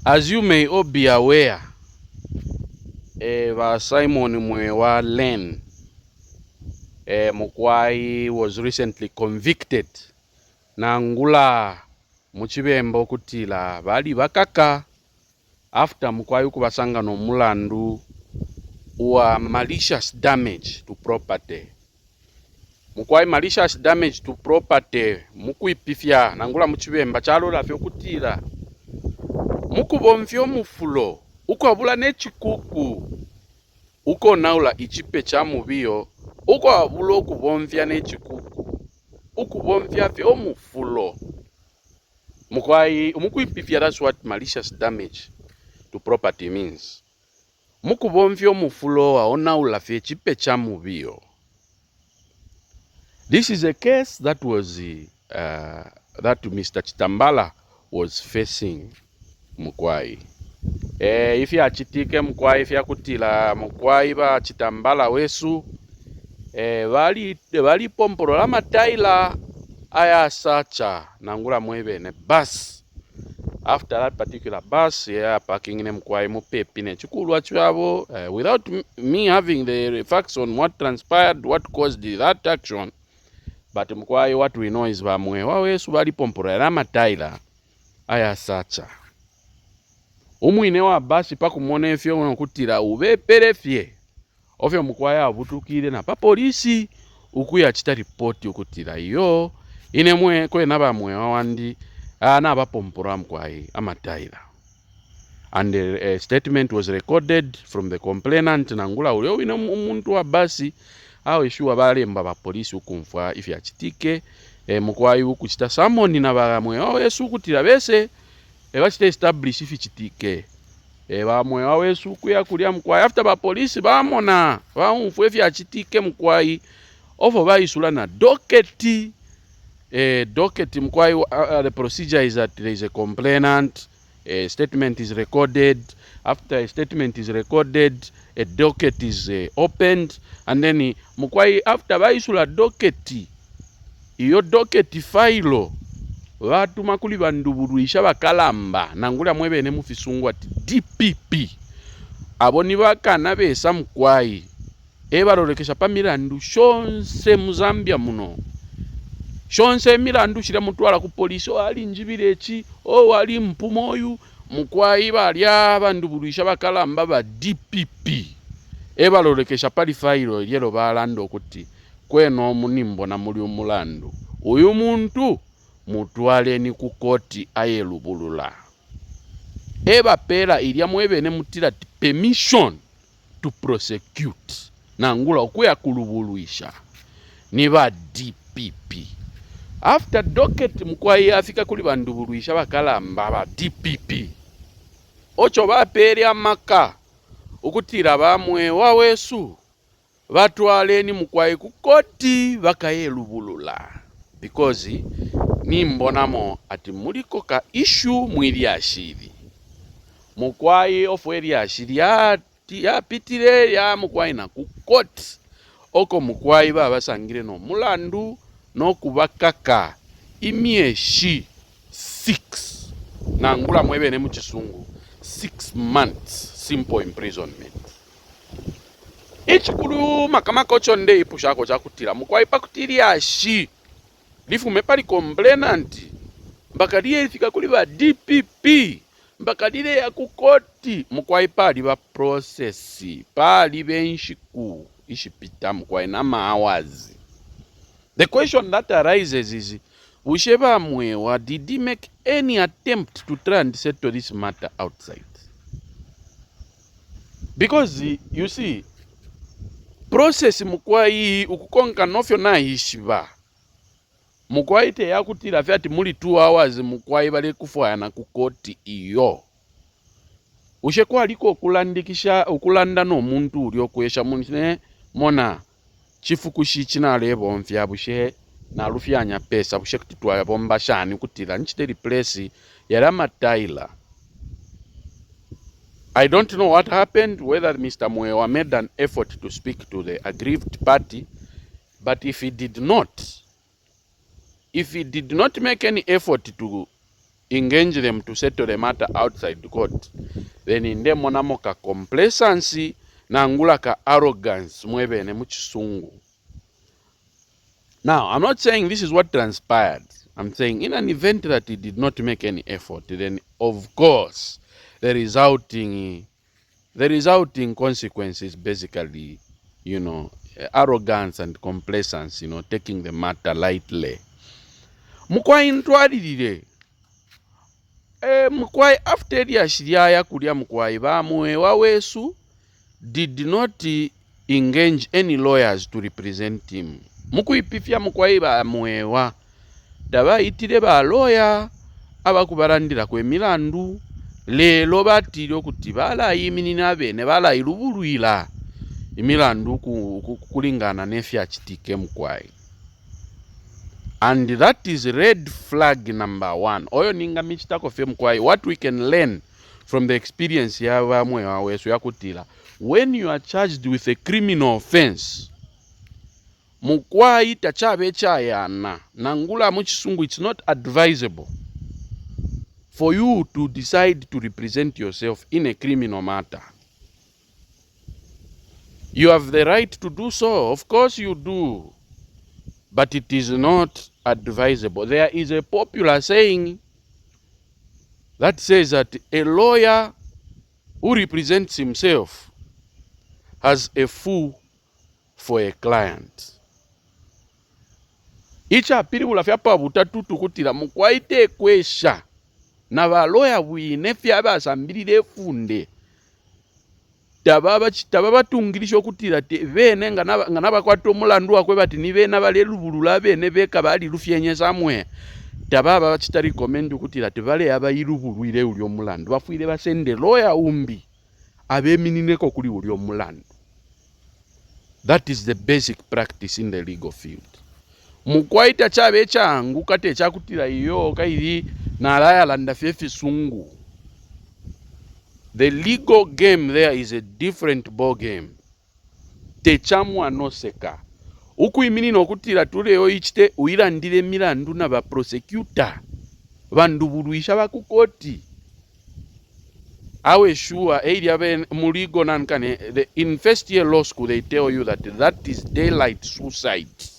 As you may all be aware, Simon Mwewa Len Mukwai was recently convicted nangula muchibembo kutila bali bakaka after Mukwai kubasanga no mulandu wa malicious damage to property. Mukwai malicious damage to property mukuipifya nangula muchibemba chalola fyo kutila mukubomvyo mufulo ukabula nechikuku uko naula ichipe cha mubiyo uko abula okubomvya nechikuku ukubomvya vyo mufulo mukuipifya. That's what malicious damage to property means. Mukubomvya mufulo aonaula vye chipe cha mubiyo. This is a case that was that Mr. Chitambala was facing Mukwai. Ifi achitike Mukwai ifi akutila Mukwai ba Chitambala wesu vali pompolo mataila aya sacha nangula mwebene bus. After that particular bus, parking in Mukwai mupepi ne chukulu chwabo without me having the facts on what transpired, what caused that action. But Mukwai, what we know is Mwewa wesu vali pompolo mataila aya sacha. Umwine wa basi pakumone fyo nokutira ubeperefye ofyo Mukwai abutukire na pa polisi ukuya chita report ukutira iyo inemwe kwena Mwewa wandi na bapompora Mukwai amataila. And a statement was recorded from the complainant nangula ulio wine umuntu wa basi au ishuwa balemba ba polisi ukumfwa ifi achitike Mukwai ukuchita samoni na Mwewa wesu ukutira bese bachite establish ifi chitike Mwewa wesu kuya kulia Mukwai after ba polisi bamona baumfwe ifi achitike Mukwai ofo baisula na docket. Docket Mukwai, the procedure is that there is a complainant, a statement is recorded. After a statement is recorded, a docket is opened, and then Mukwai after baisula docket iyo docket file watu makuli banduburuisha bakalamba nangula mwebene mufisungu ati DPP aboni bakana besa Mukwai balolekesha pa milandu shonse Muzambia muno. Shonse milandu shira mutwala ku polisi ali njibire echi wali mpumoyu Mukwai balya banduburuisha bakalamba ba DPP balolekesha pali file lyelo balando kuti kweno munimbo na muli umulandu uyu muntu mutwale ni ku koti ayelubulula pera ilya mwebene mutira permission to prosecute nangula okuya kulubuluisha ni ba DPP. After docket Mukwai afika kuli bandubuluisha bakalamba ba DPP ocho baperi amaka ukutira Mwewa wesu batwale ni Mukwai ku koti bakayelubulula because nimbonamo ati muliko ka issue mwili ashiri Mukwai ofweli ashiri ya pitire ya Mukwai na ku court oko Mukwai basangire no mulandu no kubakaka imieshi 6 nangula mwebene muchisungu 6 months simple imprisonment. Ichikulu makamako chonde ipushako chakutira Mukwai pakutiri ashi lifume pali complainant mbakadiye ifika kuli ba DPP mbakadire ya kukoti Mukwai pali ba process pali benshiku ishipita Mukwai na maawazi. The question that arises is Usheba Mwewa, did he make any attempt to try and settle this matter outside? Because you see process Mukwai ukukonka nofyo na ishiba Mukwai te yakutira fyati muli 2 hours Mukwai bali kufaya na kukoti iyo ushekwa aliko okulandikisha okulanda no muntu uli okwesha munne mona chifukushi chinalebo mfya bushe na lufyanya pesa bushe kutitwala bomba shani kutira nchiteri place yara mataila. I don't know what happened, whether Mr. Mwewa made an effort to speak to the aggrieved party, but if he did not make any effort to engage them to settle the matter outside court, then inde monamo ka complacency na ngula ka arrogance mwebene muchisungu. Now, I'm not saying this is what transpired. I'm saying in an event that he did not make any effort, then of course the resulting consequences basically, arrogance and complacence, taking the matter lightly. Mkwai ntwalirire. Mkwai after yashiriaya kulia mkwai ba Mwewa wesu did not engage any lawyers to represent him. Mukuipifya mkwai ba Mwewa daba itire ba lawyer abakubarandira kwe milandu lelo batiri okuti balayiminina bene balayirubulwira imilandu kulingana nefya kitike mkwai. And that is red flag number 1. Oyo ninga michitako fe mkwai. What we can learn from the experience ya Mwewa wesu yakutila, when you are charged with a criminal offense, mkwai tachabe chayana nangula muchisungu, it's not advisable for you to decide to represent yourself in a criminal matter. You have the right to do so, of course you do, but it is not advisable. There is a popular saying that says that a lawyer who represents himself has a fool for a client. Icha piri bulafyapa butatutu kutila mukwaite kwesha na ba lawyer bwine fyaba asambirire funde tababa tungilisho kutila bene nga nabakwata omulandu wakwe bati ni bena bale lubulula bene beka bali lufyenye samwe tababa chitari recommend kutila tebale abayirubulwire uli omulandu bafuire basende lawyer umbi abeminine kuli uli omulandu. That is the basic practice in the legal field. Mukwaita chabe changu kate chakutila iyo kairi na alaya landa fefi sungu. The legal game there is a different ball game. Techamu anoseka. Uku imini no kutila tuleo ichite uirandile milandu na ba prosecutor. Bandubuluisha bakukoti. Awe sure area ben muligo nankane in first year law school they tell you that is daylight suicide.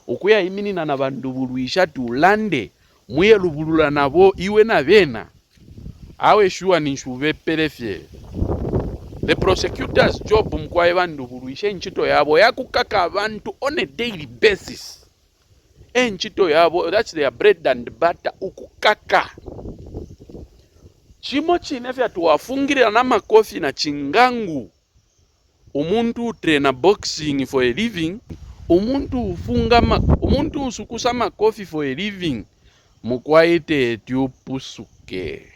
Ukuya imini na bandubuluisha tulande muye lubulula nabo iwe na vena. Awe sure nishuve pelefye. The prosecutor's job mkwae bandubuluisha nchito yabo yakukaka abantu on a daily basis. Nchito yabo, that's their bread and butter, ukukaka. Chimo chinefya tuwafungire na makofi na chingangu. Umuntu trainer boxing for a living. Umuntu usukusa makofi for a living. Mukwaite etiupusuke.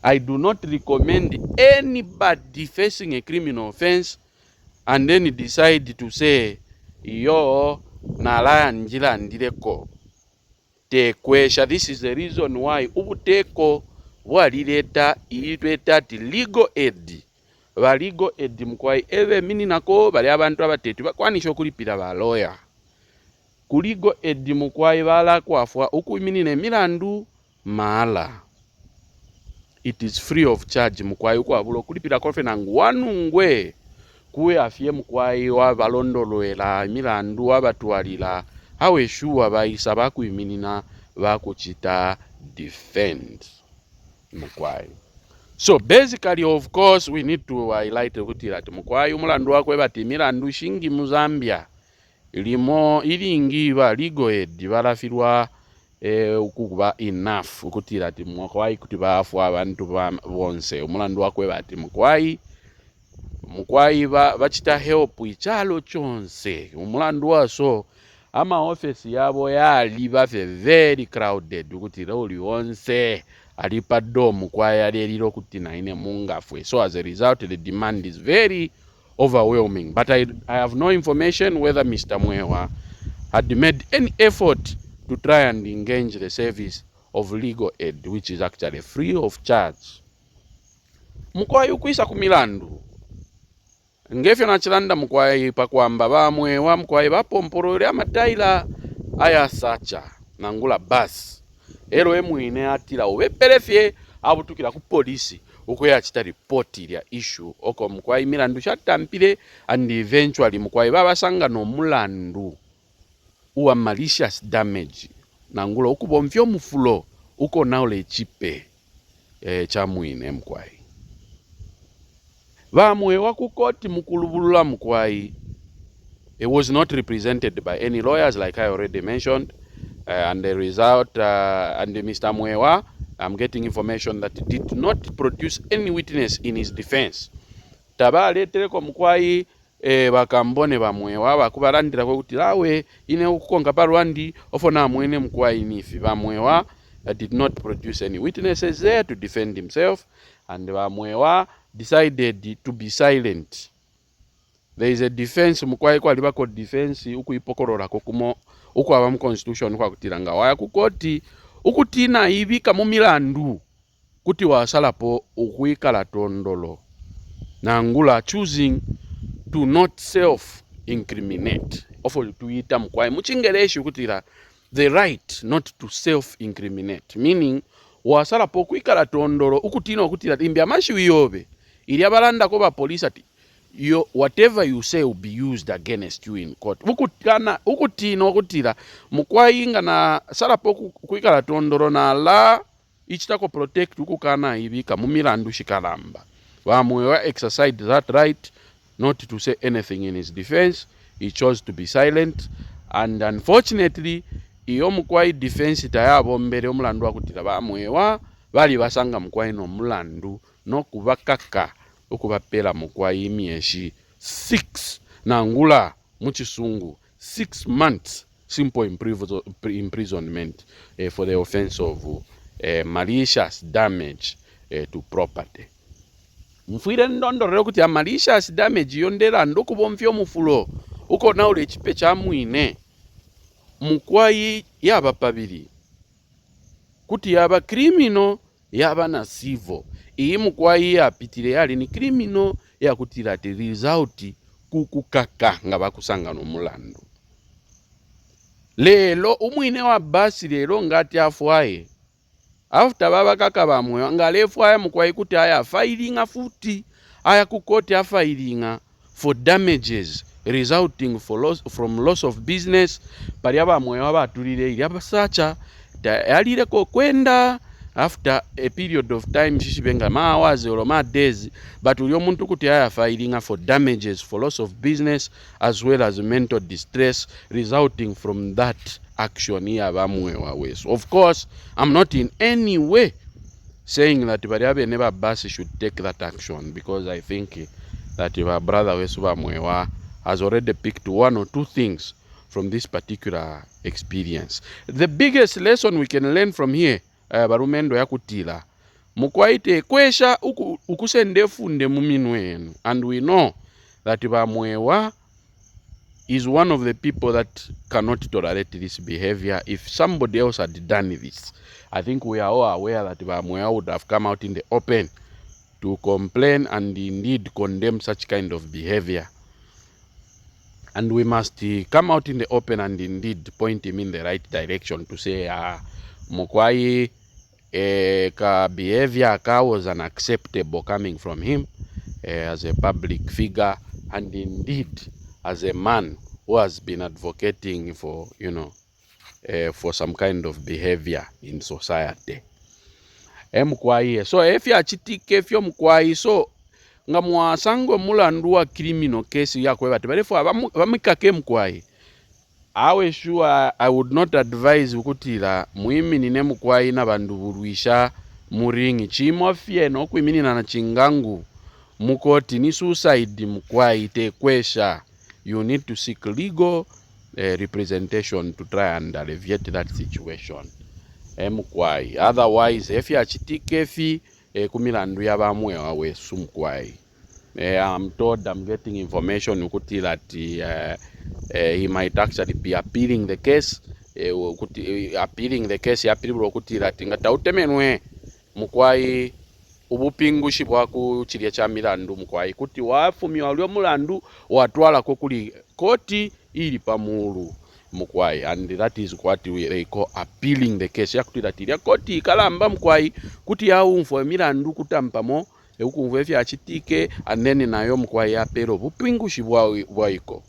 I do not recommend anybody facing a criminal offense and then decide to say, yo, nalaya njila ndireko. Tekwesha, this is the reason why ubuteko walileta ilitweta ti legal aid. Ba legal aid mkwai eve mini nako bali abantu abatetu bakwanisha okulipira ba lawyer. Ku legal aid mkwai bala kwafwa okuiminine milandu mala. It is free of charge mkwai kwa bulo kulipira kofe nangu wanungwe kuwe afye mkwai wa balondolwela milandu abatualila hawe sure baisa bakuiminina bakuchita defend mkwai. So basically, of course, we need to highlight kuti mkwai umulandu wakwe bati milandu shingi Muzambia ilimo ilingi ba legal aid balafirwa ukukuba enough kuti mkwai kuti bafu abantu bonse umulandu wakwe bati mkwai bachita help ichalo chonse umulandu waso ama office yabo yali bafe very crowded kuti loli onse alipa domu kwa yalelilo kuti naine mungafwe. So as a result the demand is very overwhelming, but I have no information whether Mr. Mwewa had made any effort to try and engage the service of legal aid, which is actually free of charge. Mkwai ukuisa kumilandu ngefyo nachilanda mkwai pakwamba ba Mwewa mkwai bapomporole amataila aya sacha nangula basi ero emwine atira obeperefye abutukira ku polisi ukoya achita report ya issue oko mkwai milandu chatampire and eventually mkwai babasanga no mulandu uwa malicious damage nangulo ukubomvyo mufulo uko naule chipe cha mwine mkwai Mwewa ku koti mukulubulula mkwai. It was not represented by any lawyers, like I already mentioned, and the result, and Mr. Mwewa, I'm getting information that did not produce any witness in his defense. Tabaletere ko mkwai bakambone Mwewa bakubalandira ko kuti lawe ine ukukonga parwandi ofona mwene mkwai nifi Mwewa did not produce any witnesses there to defend himself, and Mwewa decided to be silent. There is a defense mkwai kwa libako defense ukuipokolola kokumo uku abamu constitution kwa kutiranga waya kukoti ukutina ibika mu milandu kuti wasalapo ukuikala tondolo nangula choosing to not self incriminate ofo tuita mkwai muchingereshi kutira the right not to self incriminate, meaning wasalapo kuikala tondolo ukutina ukutira imbi amashi wiyobe ili abalanda ko ba police ati whatever you say will be used against you in court. Ukutino kutira mkwai ngana salapo kuikala tondoro na la ichitako protect ukukana ibika mu milandu shikalamba. Mwewa exercised that right not to say anything in his defense. He chose to be silent, and unfortunately iyo mkwai defense tayabo mbere omulandu akutira Mwewa bali basanga mkwai no mulandu no kubakaka ukubapela mkwai mieshi 6 nangula muchisungu 6 months simple imprisonment for the offense of malicious damage to property. Mfire ndondorero kuti ya malicious damage yondera ndokubomvyo mufulo uko naule chipe cha mwine mkwai yaba pabiri kuti yaba criminal yaba na civil. Iyi mkwai yapitire yali ni criminal ya kutira the result kukukaka nga bakusanga no mulandu. Lelo umwine wa basi lelo ngati afwaye after baba kaka Mwewa nga lefwaye mkwai kuti aya filing futi aya kukoti filing for damages resulting from loss of business pali Mwewa batulire ili abasacha yalire ko kwenda after a period of time shishibenga ma hours or ma days, but uyo muntu kuti aya filing for damages for loss of business as well as mental distress resulting from that action ya Mwewa wesu. Of course, I'm not in any way saying that bariabe never basi should take that action, because I think that your brother wesu Mwewa has already picked one or two things from this particular experience. The biggest lesson we can learn from here, barumendo ya kutila mukwaite kwesha ukusendefunde muminwenu, and we know that Mwewa is one of the people that cannot tolerate this behavior. If somebody else had done this, I think we are all aware that Mwewa would have come out in the open to complain and indeed condemn such kind of behavior. And we must come out in the open and indeed point him in the right direction to say, Mkwai ka behavior ka was unacceptable coming from him as a public figure, and indeed as a man who has been advocating for, for some kind of behavior in society. Mkwai so if ya chitike fyo mkwai so nga mwasango mulandu wa criminal case yakwe bati barefo bamikake mkwai. Awe sure I would not advise ukutira muimini ne mkwai na bandu burwisha muringi chimo fye no kwiminina na chingangu mukoti ni suicide mkwai te kwesha. You need to seek legal representation to try and alleviate that situation. Mkwai otherwise if ya chitike fi kumilandu ya Mwewa wesu mkwai. I'm told, I'm getting information ukuti that he might actually be appealing the case. Appealing the case yapiribwa ukuti that ngata utemenwe mkwai ubupingushi bwaku chiriya cha milandu mkwai kuti wafumi walio mulandu watwala ko kuli koti ili pamulu mukwai, and that is what they call appealing the case. Yakutira tiri koti kalamba mukwai kuti yaumva milandu kutampamo eukumva vyachitike, and then nayo mukwai yapero bupingushi bwaiko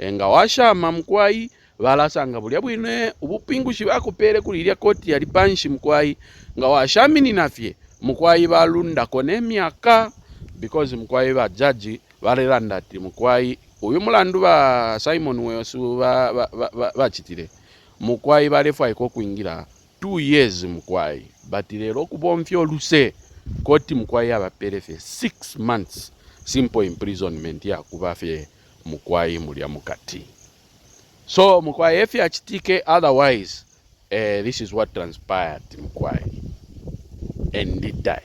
nga washama mukwai valasanga bulya bwine ubupingushi bakupere kulirya koti yali panshi mukwai nga washamini nafye mukwai balundako n'emyaka, because mukwai ba judge balelanda ati mukwai uyu mulandu ba Simon Wesu bachitire mukwai balefu aiko kuingira 2 years mukwai, but lero kubomfyo luse koti mukwai abaperefe 6 months simple imprisonment ya kubafye mukwai mulya mukati. So mukwai efi achitike, otherwise this is what transpired mukwai, and did die.